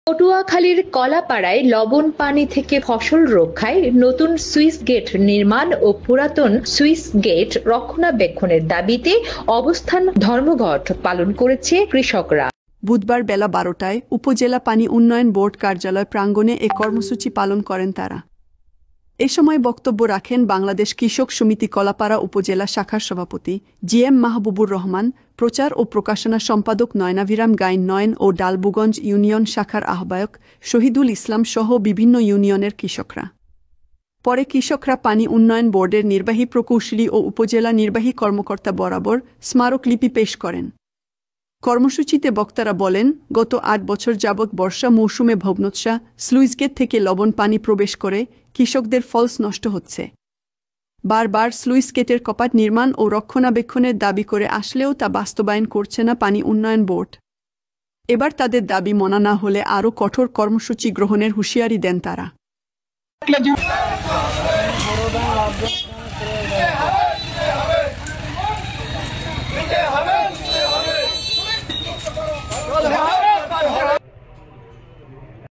পটুয়াখালীর কলাপাড়ায় লবণ পানি থেকে ফসল রক্ষায় নতুন সুইচ গেট নির্মাণ ও পুরাতন সুইচ গেট রক্ষণাবেক্ষণের দাবিতে অবস্থান ধর্মঘট পালন করেছে কৃষকরা। বুধবার বেলা 12টায় উপজেলা পানি উন্নয়ন বোর্ড কার্যালয় প্রাঙ্গণে এ কর্মসূচি পালন করেন তারা। এ সময় বক্তব্য রাখেন বাংলাদেশ কৃষক সমিতি কলাপাড়া উপজেলা শাখার সভাপতি জিএম মাহবুবুর রহমান, প্রচার ও প্রকাশনা সম্পাদক নয়নাভিরাম গাইন নয়ন ও ডালবুগঞ্জ ইউনিয়ন শাখার আহ্বায়ক শহীদুল ইসলাম সহ বিভিন্ন ইউনিয়নের কৃষকরা। পরে কৃষকরা পানি উন্নয়ন বোর্ডের নির্বাহী প্রকৌশলী ও উপজেলা নির্বাহী কর্মকর্তা বরাবর স্মারকলিপি পেশ করেন। কর্মসূচিতে বক্তারা বলেন, গত ৮ বছর যাবৎ বর্ষা মৌসুমে ভগ্নদশা স্লুইসগেট থেকে লবণ পানি প্রবেশ করে কৃষকদের ফলস নষ্ট হচ্ছে। বারবার স্লুইসগেটের কপাট নির্মাণ ও রক্ষণাবেক্ষণের দাবি করে আসলেও তা বাস্তবায়ন করছে না পানি উন্নয়ন বোর্ড। এবার তাদের দাবি মানা না হলে আরও কঠোর কর্মসূচি গ্রহণের হুঁশিয়ারি দেন তারা।